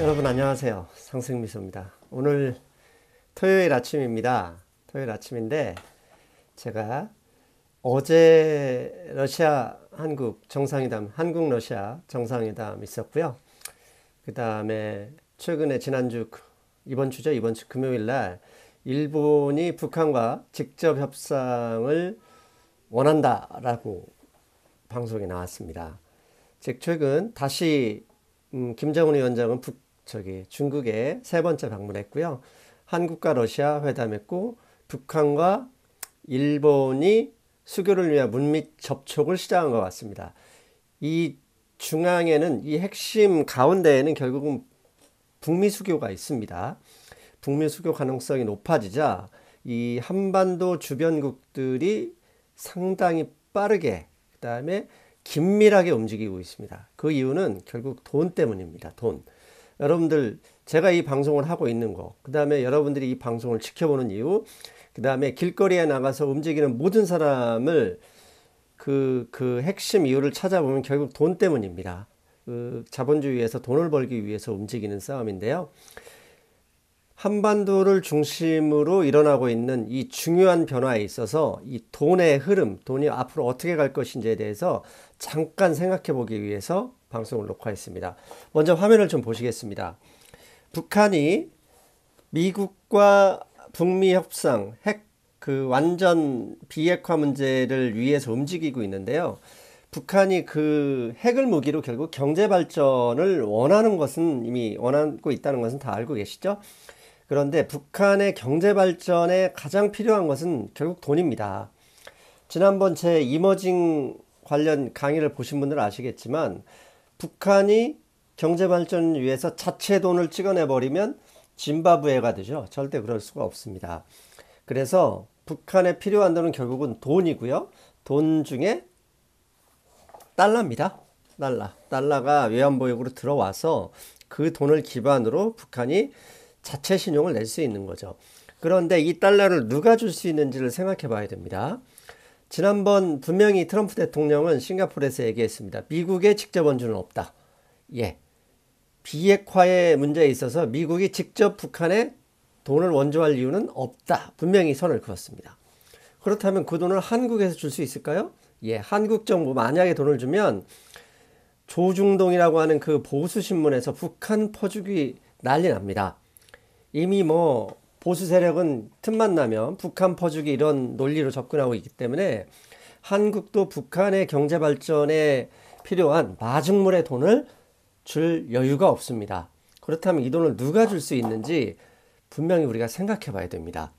여러분 안녕하세요. 상승미소입니다. 오늘 토요일 아침입니다. 토요일 아침인데 제가 어제 러시아 한국 정상회담, 한국 러시아 정상회담 있었고요. 그 다음에 최근에 지난주, 이번 주죠. 이번 주 금요일 날 일본이 북한과 직접 협상을 원한다라고 방송에 나왔습니다. 즉 최근 다시 김정은 위원장은 중국에 세 번째 방문했고요. 한국과 러시아 회담했고 북한과 일본이 수교를 위한 물밑 접촉을 시작한 것 같습니다. 이 중앙에는 이 핵심 가운데에는 결국은 북미 수교가 있습니다. 북미 수교 가능성이 높아지자 이 한반도 주변국들이 상당히 빠르게 그다음에 긴밀하게 움직이고 있습니다. 그 이유는 결국 돈 때문입니다. 돈. 여러분들 제가 이 방송을 하고 있는 거, 그 다음에 여러분들이 이 방송을 지켜보는 이유, 그 다음에 길거리에 나가서 움직이는 모든 사람을 그 핵심 이유를 찾아보면 결국 돈 때문입니다. 자본주의에서 돈을 벌기 위해서 움직이는 싸움인데요. 한반도를 중심으로 일어나고 있는 이 중요한 변화에 있어서 이 돈의 흐름, 돈이 앞으로 어떻게 갈 것인지에 대해서 잠깐 생각해 보기 위해서 방송을 녹화했습니다. 먼저 화면을 좀 보시겠습니다. 북한이 미국과 북미 협상, 완전 비핵화 문제를 위해서 움직이고 있는데요. 북한이 그 핵을 무기로 결국 경제 발전을 원하는 것은 이미 원하고 있다는 것은 다 알고 계시죠? 그런데 북한의 경제 발전에 가장 필요한 것은 결국 돈입니다. 지난번 제 이머징 관련 강의를 보신 분들은 아시겠지만 북한이 경제 발전을 위해서 자체 돈을 찍어내버리면 짐바브웨가 되죠. 절대 그럴 수가 없습니다. 그래서 북한에 필요한 돈은 결국은 돈이고요. 돈 중에 달러입니다. 달러가 외환보유고로 들어와서 그 돈을 기반으로 북한이 자체 신용을 낼 수 있는 거죠. 그런데 이 달러를 누가 줄 수 있는지를 생각해 봐야 됩니다. 지난번 분명히 트럼프 대통령은 싱가포르에서 얘기했습니다. 미국의 직접 원주는 없다. 예. 비핵화의 문제에 있어서 미국이 직접 북한에 돈을 원조할 이유는 없다. 분명히 선을 그었습니다. 그렇다면 그 돈을 한국에서 줄 수 있을까요? 예. 한국 정부 만약에 돈을 주면 조중동이라고 하는 그 보수신문에서 북한 퍼주기 난리 납니다. 이미 보수 세력은 틈만 나면 북한 퍼주기 이런 논리로 접근하고 있기 때문에 한국도 북한의 경제 발전에 필요한 마중물의 돈을 줄 여유가 없습니다. 그렇다면 이 돈을 누가 줄 수 있는지 분명히 우리가 생각해 봐야 됩니다.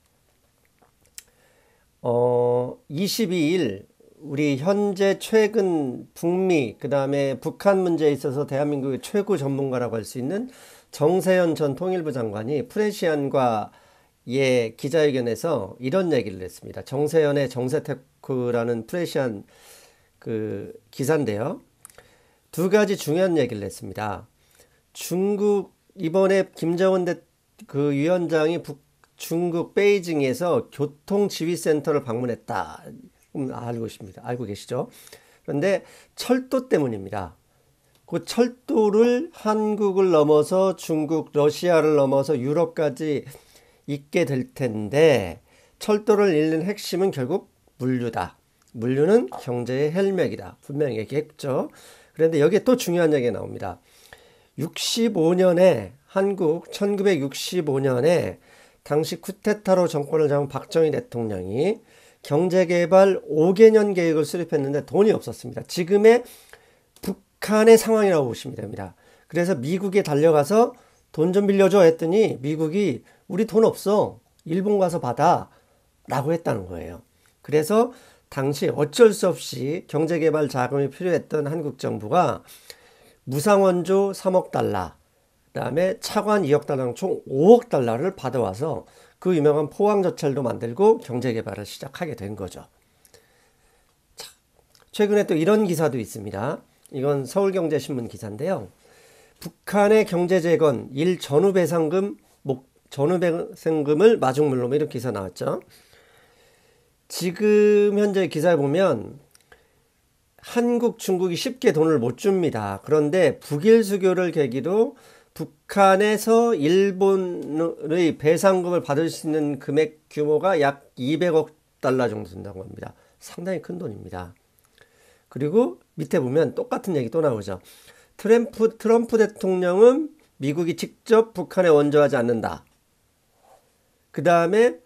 22일 우리 현재 최근 북미 그 다음에 북한 문제에 있어서 대한민국의 최고 전문가라고 할 수 있는 정세현 전 통일부 장관이 프레시안과의 기자회견에서 이런 얘기를 했습니다. 정세현의 정세테크라는 프레시안 그 기사인데요. 두 가지 중요한 얘기를 했습니다. 중국 이번에 김정은 그 위원장이 중국 베이징에서 교통지휘센터를 방문했다. 알고 계시죠? 그런데 철도 때문입니다. 그 철도를 한국을 넘어서 중국, 러시아를 넘어서 유럽까지 있게 될 텐데 철도를 잇는 핵심은 결국 물류다. 물류는 경제의 혈맥이다. 분명히 얘기했죠. 그런데 여기에 또 중요한 얘기가 나옵니다. 65년에 한국 1965년에 당시 쿠데타로 정권을 잡은 박정희 대통령이 경제개발 5개년 계획을 수립했는데 돈이 없었습니다. 지금의 북한의 상황이라고 보시면 됩니다. 그래서 미국에 달려가서 돈 좀 빌려줘 했더니 미국이 우리 돈 없어. 일본 가서 받아. 라고 했다는 거예요. 그래서 당시 어쩔 수 없이 경제개발 자금이 필요했던 한국 정부가 무상원조 3억 달러, 그 다음에 차관 2억 달러, 총 5억 달러를 받아와서 그 유명한 포항저철도 만들고 경제개발을 시작하게 된 거죠. 자, 최근에 또 이런 기사도 있습니다. 이건 서울경제신문 기사인데요. 북한의 경제재건 전후배상금을 마중물로 이렇게 기사 나왔죠. 지금 현재 기사에 보면 한국, 중국이 쉽게 돈을 못 줍니다. 그런데 북일 수교를 계기로 북한에서 일본의 배상금을 받을 수 있는 금액 규모가 약 200억 달러 정도 된다고 합니다. 상당히 큰 돈입니다. 그리고 밑에 보면 똑같은 얘기 또 나오죠. 트럼프 대통령은 미국이 직접 북한에 원조하지 않는다. 그 다음에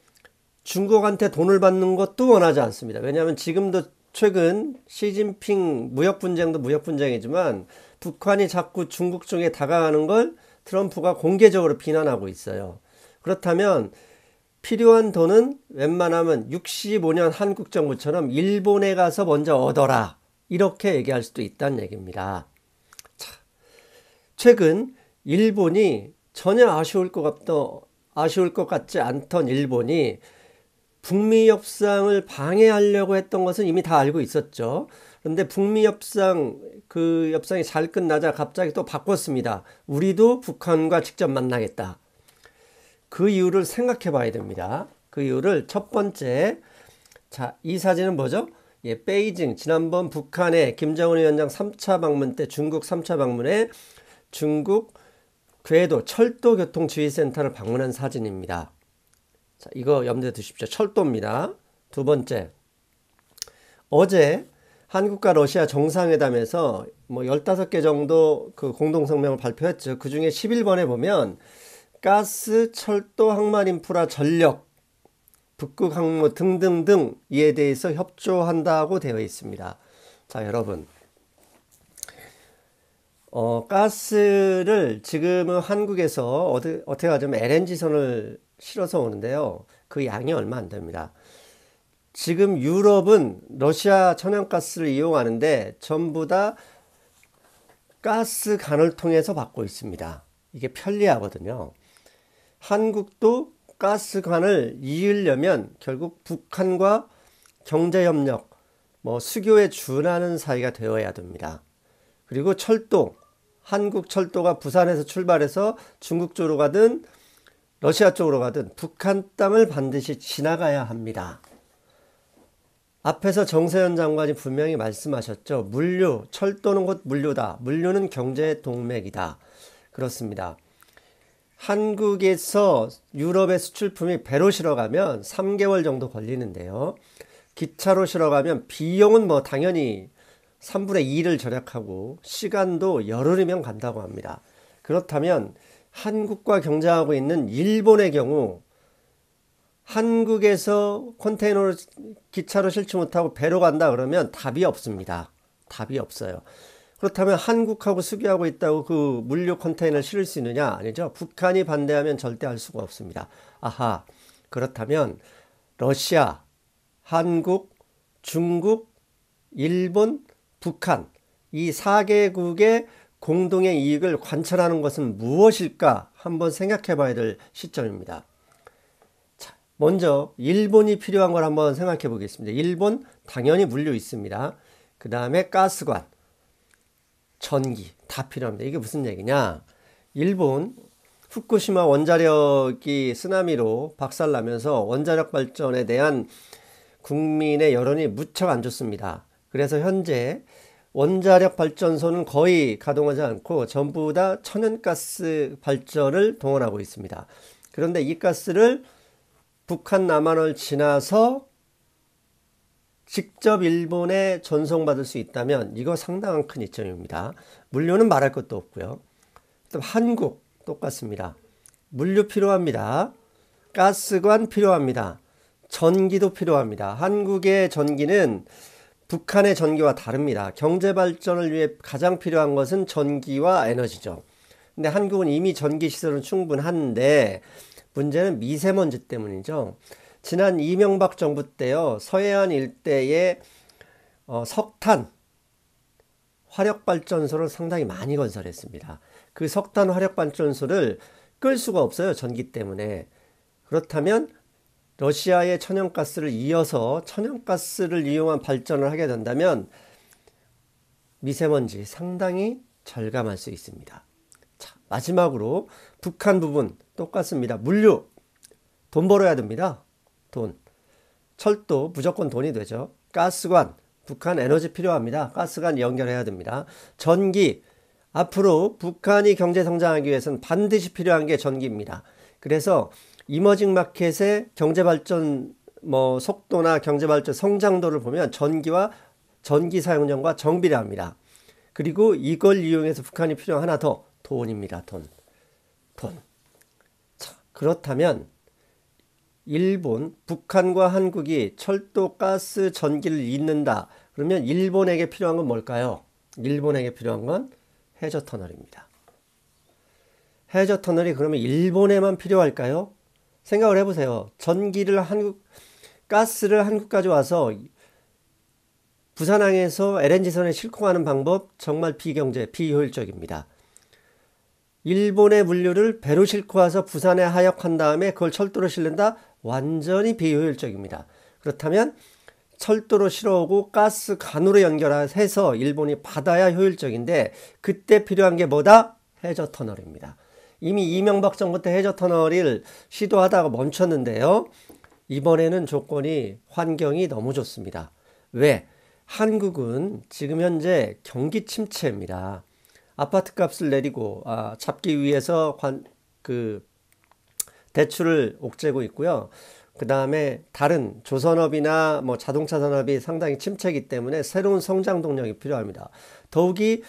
중국한테 돈을 받는 것도 원하지 않습니다. 왜냐하면 지금도 최근 시진핑 무역 분쟁도 무역 분쟁이지만 북한이 자꾸 중국 쪽에 다가가는 걸 트럼프가 공개적으로 비난하고 있어요. 그렇다면 필요한 돈은 웬만하면 65년 한국 정부처럼 일본에 가서 먼저 얻어라. 이렇게 얘기할 수도 있다는 얘기입니다. 자, 최근 일본이 전혀 아쉬울 것 같지 않던 일본이 북미 협상을 방해하려고 했던 것은 이미 다 알고 있었죠. 그런데 북미 협상, 그 협상이 잘 끝나자 갑자기 또 바꿨습니다. 우리도 북한과 직접 만나겠다. 그 이유를 생각해 봐야 됩니다. 그 이유를 첫 번째, 자, 이 사진은 뭐죠? 예, 베이징, 지난번 북한의 김정은 위원장 3차 방문 때 중국 3차 방문에 중국 궤도 철도교통지휘센터를 방문한 사진입니다. 자, 이거 염두에 두십시오. 철도입니다. 두 번째, 어제 한국과 러시아 정상회담에서 뭐 15개 정도 그 공동성명을 발표했죠. 그 중에 11번에 보면 가스, 철도, 항만 인프라, 전력, 북극 항모 등등등 이에 대해서 협조한다고 되어 있습니다. 자, 여러분. 가스를 지금은 한국에서 어떻게 하자면 LNG선을 실어서 오는데요. 그 양이 얼마 안 됩니다. 지금 유럽은 러시아 천연가스를 이용하는데 전부 다 가스관을 통해서 받고 있습니다. 이게 편리하거든요. 한국도 가스관을 이으려면 결국 북한과 경제협력, 뭐 수교에 준하는 사이가 되어야 됩니다. 그리고 철도, 한국 철도가 부산에서 출발해서 중국 쪽으로 가든 러시아 쪽으로 가든 북한 땅을 반드시 지나가야 합니다. 앞에서 정세현 장관이 분명히 말씀하셨죠. 물류, 철도는 곧 물류다. 물류는 경제 동맥이다. 그렇습니다. 한국에서 유럽의 수출품이 배로 실어가면 3개월 정도 걸리는데요. 기차로 실어가면 비용은 뭐 당연히 3분의 2를 절약하고 시간도 열흘이면 간다고 합니다. 그렇다면 한국과 경쟁하고 있는 일본의 경우 한국에서 컨테이너로 기차로 실지 못하고 배로 간다 그러면 답이 없습니다. 답이 없어요. 그렇다면 한국하고 수교하고 있다고 그 물류 컨테이너를 실을 수 있느냐? 아니죠. 북한이 반대하면 절대 할 수가 없습니다. 아하, 그렇다면 러시아, 한국, 중국, 일본, 북한 이 4개국의 공동의 이익을 관철하는 것은 무엇일까 한번 생각해 봐야 될 시점입니다. 자, 먼저 일본이 필요한 걸 한번 생각해 보겠습니다. 일본 당연히 물류 있습니다. 그 다음에 가스관, 전기 다 필요합니다. 이게 무슨 얘기냐? 일본 후쿠시마 원자력이 쓰나미로 박살나면서 원자력 발전에 대한 국민의 여론이 무척 안 좋습니다. 그래서 현재 원자력 발전소는 거의 가동하지 않고 전부 다 천연가스 발전을 동원하고 있습니다. 그런데 이 가스를 북한 남한을 지나서 직접 일본에 전송받을 수 있다면 이거 상당한 큰 이점입니다. 물류는 말할 것도 없고요. 또 한국 똑같습니다. 물류 필요합니다. 가스관 필요합니다. 전기도 필요합니다. 한국의 전기는 북한의 전기와 다릅니다. 경제 발전을 위해 가장 필요한 것은 전기와 에너지죠. 근데 한국은 이미 전기 시설은 충분한데 문제는 미세먼지 때문이죠. 지난 이명박 정부 때요. 서해안 일대에 석탄 화력발전소를 상당히 많이 건설했습니다. 그 석탄 화력발전소를 끌 수가 없어요. 전기 때문에. 그렇다면 러시아의 천연가스를 이어서 천연가스를 이용한 발전을 하게 된다면 미세먼지 상당히 절감할 수 있습니다. 자, 마지막으로 북한 부분 똑같습니다. 물류 돈 벌어야 됩니다. 돈. 철도 무조건 돈이 되죠. 가스관 북한 에너지 필요합니다. 가스관 연결해야 됩니다. 전기 앞으로 북한이 경제 성장하기 위해서는 반드시 필요한 게 전기입니다. 그래서 이머징 마켓의 경제 발전 속도나 경제 발전 성장도를 보면 전기와 전기 사용량과 정비례합니다. 그리고 이걸 이용해서 북한이 필요한 하나 더 돈입니다. 돈. 자, 그렇다면 일본, 북한과 한국이 철도, 가스, 전기를 잇는다. 그러면 일본에게 필요한 건 뭘까요? 일본에게 필요한 건 해저 터널입니다. 해저 터널이 그러면 일본에만 필요할까요? 생각을 해보세요. 가스를 한국까지 와서 부산항에서 LNG선에 싣고 가는 방법 정말 비효율적입니다. 일본의 물류를 배로 싣고 와서 부산에 하역한 다음에 그걸 철도로 실는다? 완전히 비효율적입니다. 그렇다면 철도로 실어오고 가스 관으로 연결해서 일본이 받아야 효율적인데 그때 필요한 게 뭐다? 해저 터널입니다. 이미 이명박 정부 때 해저 터널을 시도하다가 멈췄는데요. 이번에는 조건이 환경이 너무 좋습니다. 왜? 한국은 지금 현재 경기 침체입니다. 아파트 값을 내리고 잡기 위해서 대출을 옥죄고 있고요. 그 다음에 다른 조선업이나 자동차 산업이 상당히 침체이기 때문에 새로운 성장 동력이 필요합니다. 더욱이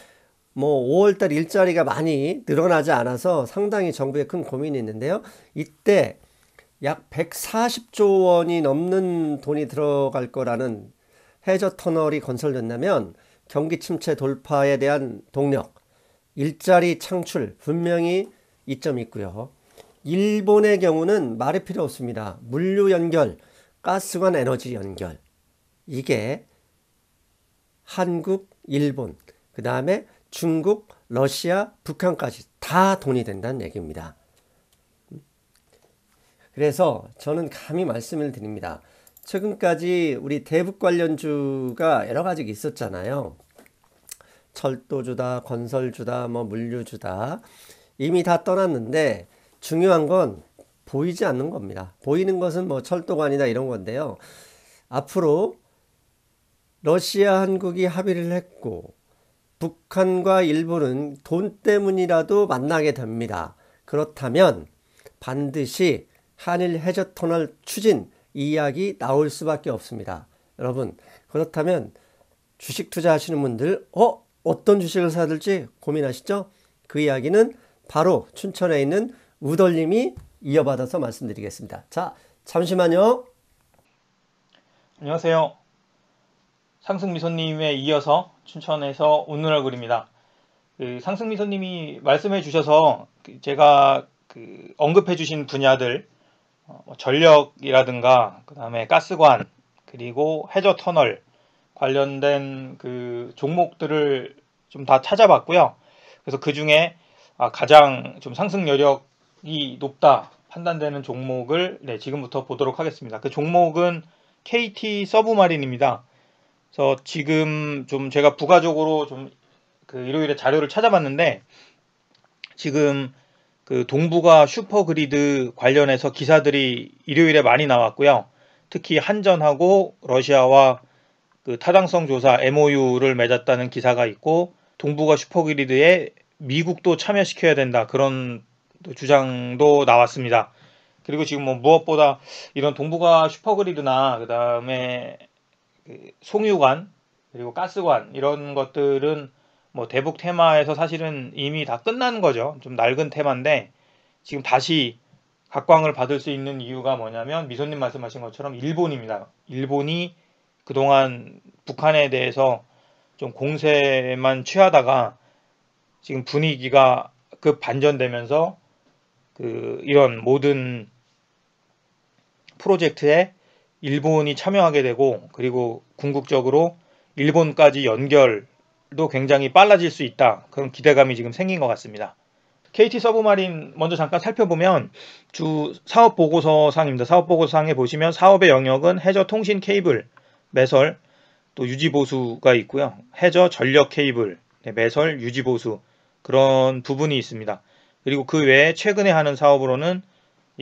5월달 일자리가 많이 늘어나지 않아서 상당히 정부에 큰 고민이 있는데요. 이때 약 140조 원이 넘는 돈이 들어갈 거라는 해저 터널이 건설된다면 경기 침체 돌파에 대한 동력, 일자리 창출 분명히 이점이 있고요. 일본의 경우는 말이 필요 없습니다. 물류 연결, 가스관 에너지 연결. 이게 한국, 일본, 그 다음에 중국, 러시아, 북한까지 다 돈이 된다는 얘기입니다. 그래서 저는 감히 말씀을 드립니다. 최근까지 우리 대북 관련주가 여러 가지가 있었잖아요. 철도주다, 건설주다, 물류주다. 이미 다 떠났는데 중요한 건 보이지 않는 겁니다. 보이는 것은 철도관이다 이런 건데요. 앞으로 러시아, 한국이 합의를 했고 북한과 일본은 돈 때문이라도 만나게 됩니다. 그렇다면 반드시 한일 해저 터널 추진 이야기 나올 수밖에 없습니다. 여러분, 그렇다면 주식 투자하시는 분들 어떤 주식을 사야 될지 고민하시죠? 그 이야기는 바로 춘천에 있는 우덜님이 이어받아서 말씀드리겠습니다. 자, 잠시만요. 안녕하세요. 상승미소님에 이어서 춘천에서 오늘 얼굴입니다. 상승미소님이 말씀해 주셔서 제가 언급해 주신 분야들 전력이라든가 그 다음에 가스관 그리고 해저 터널 관련된 종목들을 좀 다 찾아봤고요. 그래서 그 중에 가장 좀 상승 여력이 높다 판단되는 종목을 지금부터 보도록 하겠습니다. 그 종목은 KT 서브마린입니다. 그래서 지금 좀 제가 부가적으로 좀 일요일에 자료를 찾아봤는데 지금 동북아 슈퍼그리드 관련해서 기사들이 일요일에 많이 나왔고요. 특히 한전하고 러시아와 타당성 조사 MOU를 맺었다는 기사가 있고 동북아 슈퍼그리드에 미국도 참여시켜야 된다 그런 주장도 나왔습니다. 그리고 지금 무엇보다 이런 동북아 슈퍼그리드나 그 다음에 송유관 그리고 가스관 이런 것들은 대북 테마에서 사실은 이미 다 끝난 거죠. 좀 낡은 테마인데 지금 다시 각광을 받을 수 있는 이유가 뭐냐면 미소님 말씀하신 것처럼 일본입니다. 일본이 그동안 북한에 대해서 좀 공세만 취하다가 지금 분위기가 급 반전되면서 이런 모든 프로젝트에 일본이 참여하게 되고 그리고 궁극적으로 일본까지 연결도 굉장히 빨라질 수 있다. 그런 기대감이 지금 생긴 것 같습니다. KT 서브마린 먼저 잠깐 살펴보면 주 사업보고서상입니다. 사업보고서상에 보시면 사업의 영역은 해저 통신 케이블, 매설, 또 유지보수가 있고요. 해저 전력 케이블, 매설, 유지보수 그런 부분이 있습니다. 그리고 그 외에 최근에 하는 사업으로는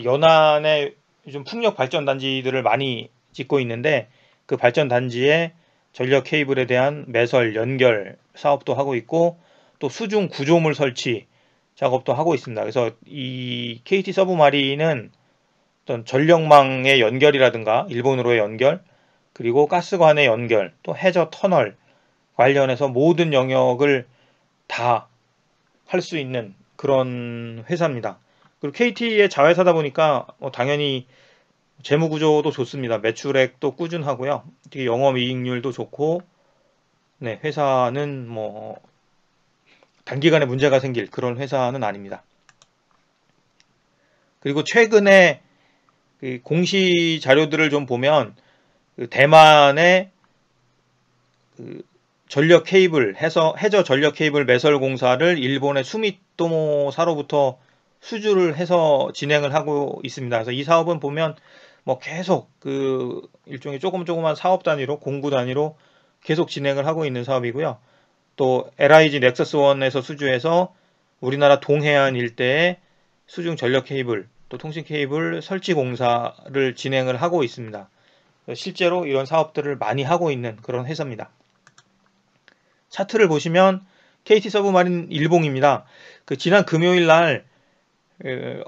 연안에 요즘 풍력 발전 단지들을 많이 짓고 있는데 그 발전 단지에 전력 케이블에 대한 매설 연결 사업도 하고 있고 또 수중 구조물 설치 작업도 하고 있습니다. 그래서 이 KT 서브마린은 어떤 전력망의 연결이라든가 일본으로의 연결, 그리고 가스관의 연결, 또 해저 터널 관련해서 모든 영역을 다 할 수 있는 그런 회사입니다. 그리고 KT의 자회사다 보니까 당연히 재무 구조도 좋습니다. 매출액도 꾸준하고요. 되게 영업이익률도 좋고, 네, 회사는 뭐 단기간에 문제가 생길 그런 회사는 아닙니다. 그리고 최근에 그 공시 자료들을 좀 보면 그 대만의 그 전력 케이블 해저 전력 케이블 매설 공사를 일본의 수미토모사로부터 수주를 해서 진행을 하고 있습니다. 그래서 이 사업은 보면 뭐 계속 그 일종의 조그만 사업 단위로 공구 단위로 계속 진행을 하고 있는 사업이고요. 또 LIG 넥서스1에서 수주해서 우리나라 동해안 일대에 수중 전력 케이블 또 통신 케이블 설치 공사를 진행을 하고 있습니다. 실제로 이런 사업들을 많이 하고 있는 그런 회사입니다. 차트를 보시면 KT 서브마린 일봉입니다. 그 지난 금요일 날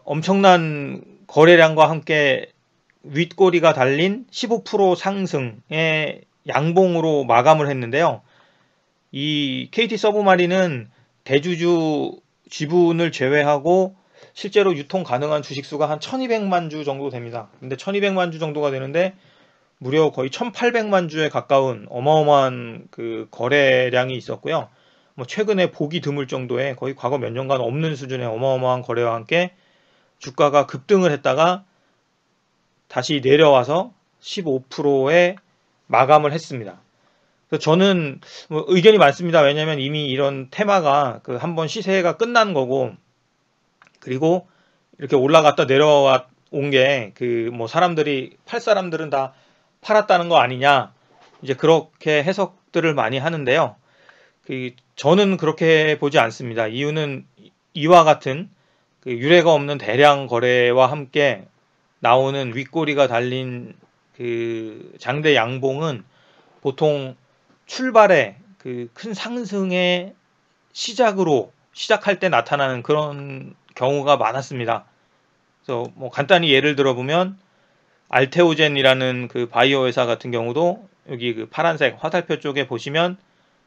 엄청난 거래량과 함께 윗꼬리가 달린 15% 상승의 양봉으로 마감을 했는데요. 이 KT 서브마린은 대주주 지분을 제외하고 실제로 유통 가능한 주식수가 한 1200만 주 정도 됩니다. 근데 1200만 주 정도가 되는데 무려 거의 1800만 주에 가까운 어마어마한 그 거래량이 있었고요. 뭐 최근에 보기 드물 정도의 거의 과거 몇 년간 없는 수준의 어마어마한 거래와 함께 주가가 급등을 했다가 다시 내려와서 15%에 마감을 했습니다. 그래서 저는 뭐 의견이 많습니다. 왜냐하면 이미 이런 테마가 그 한번 시세가 끝난 거고, 그리고 이렇게 올라갔다 내려와 온 게 그 뭐 사람들이 팔 사람들은 다 팔았다는 거 아니냐, 이제 그렇게 해석들을 많이 하는데요. 그 저는 그렇게 보지 않습니다. 이유는 이와 같은 그 유례가 없는 대량 거래와 함께 나오는 윗꼬리가 달린 그 장대 양봉은 보통 출발의 그 큰 상승의 시작할 때 나타나는 그런 경우가 많았습니다. 그래서 뭐 간단히 예를 들어보면 알테오젠이라는 그 바이오 회사 같은 경우도 여기 그 파란색 화살표 쪽에 보시면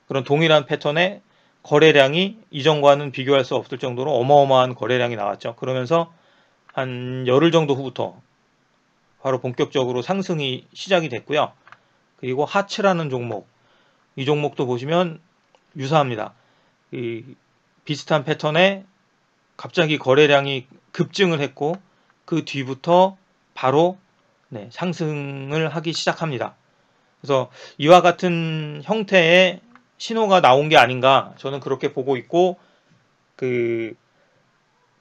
그런 동일한 패턴의 거래량이 이전과는 비교할 수 없을 정도로 어마어마한 거래량이 나왔죠. 그러면서 한 열흘 정도 후부터 바로 본격적으로 상승이 시작이 됐고요. 그리고 하츠라는 종목, 이 종목도 보시면 유사합니다. 이 비슷한 패턴에 갑자기 거래량이 급증을 했고 그 뒤부터 바로 상승을 하기 시작합니다. 그래서 이와 같은 형태의 신호가 나온 게 아닌가, 저는 그렇게 보고 있고, 그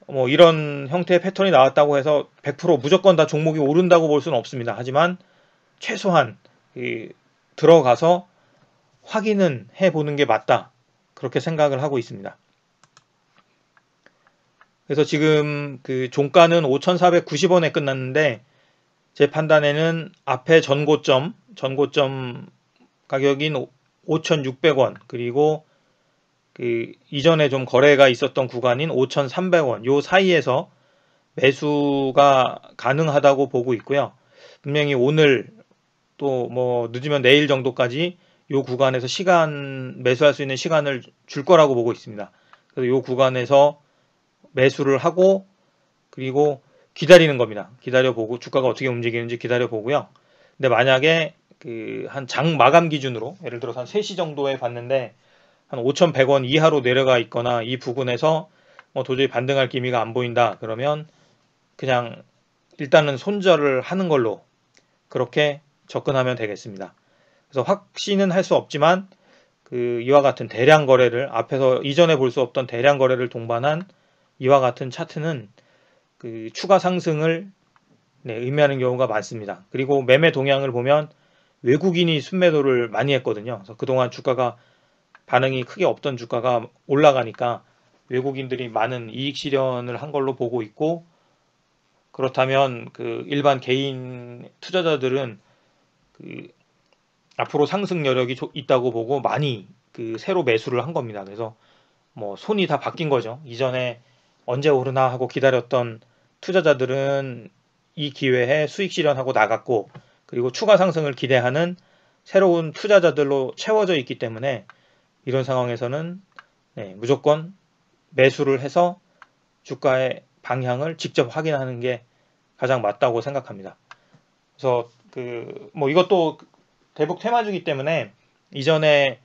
뭐 이런 형태의 패턴이 나왔다고 해서 100% 무조건 다 종목이 오른다고 볼 수는 없습니다. 하지만 최소한 들어가서 확인은 해보는 게 맞다, 그렇게 생각을 하고 있습니다. 그래서 지금 그 종가는 5,490원에 끝났는데 제 판단에는 앞에 전고점 가격인 5,600원, 그리고 그 이전에 좀 거래가 있었던 구간인 5,300원 요 사이에서 매수가 가능하다고 보고 있고요. 분명히 오늘 또 뭐 늦으면 내일 정도까지 요 구간에서 매수할 수 있는 시간을 줄 거라고 보고 있습니다. 그래서 요 구간에서 매수를 하고 그리고 기다리는 겁니다. 기다려보고 주가가 어떻게 움직이는지 기다려보고요. 근데 만약에 그 한 장 마감 기준으로 예를 들어서 한 3시 정도에 봤는데 한 5,100원 이하로 내려가 있거나 이 부분에서 뭐 도저히 반등할 기미가 안 보인다, 그러면 그냥 일단은 손절을 하는 걸로 그렇게 접근하면 되겠습니다. 그래서 확신은 할 수 없지만 그 이와 같은 대량 거래를 앞에서 이전에 볼 수 없던 대량 거래를 동반한 이와 같은 차트는 그 추가 상승을 의미하는 경우가 많습니다. 그리고 매매 동향을 보면 외국인이 순매도를 많이 했거든요. 그래서 그동안 주가가 반응이 크게 없던 주가가 올라가니까 외국인들이 많은 이익 실현을 한 걸로 보고 있고, 그렇다면 그 일반 개인 투자자들은 그 앞으로 상승 여력이 있다고 보고 많이 그 새로 매수를 한 겁니다. 그래서 뭐 손이 다 바뀐 거죠. 이전에 언제 오르나 하고 기다렸던 투자자들은 이 기회에 수익 실현하고 나갔고, 그리고 추가 상승을 기대하는 새로운 투자자들로 채워져 있기 때문에 이런 상황에서는 네, 무조건 매수를 해서 주가의 방향을 직접 확인하는 게 가장 맞다고 생각합니다. 그래서 뭐 이것도 대북 테마주기 때문에 이전에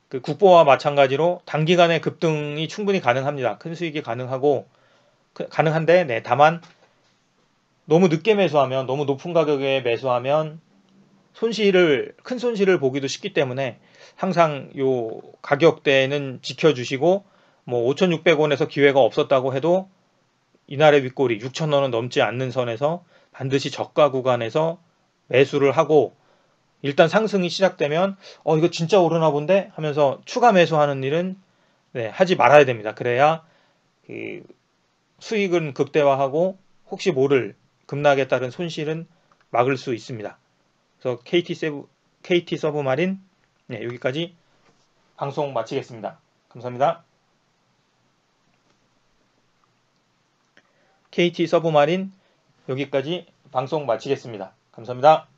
그 국보와 마찬가지로 단기간에 급등이 충분히 가능합니다. 큰 수익이 가능하고 가능한데, 네, 다만 너무 늦게 매수하면, 너무 높은 가격에 매수하면 큰 손실을 보기도 쉽기 때문에 항상 요 가격대는 지켜주시고, 뭐 5,600원에서 기회가 없었다고 해도 이날의 윗골이 6,000원은 넘지 않는 선에서 반드시 저가 구간에서 매수를 하고, 일단 상승이 시작되면 이거 진짜 오르나 본데 하면서 추가 매수하는 일은 네, 하지 말아야 됩니다. 그래야 그 수익은 극대화하고 혹시 모를 급락에 따른 손실은 막을 수 있습니다. 그래서 KT 서브마린, 네, 여기까지 방송 마치겠습니다. 감사합니다. KT 서브마린, 여기까지 방송 마치겠습니다. 감사합니다.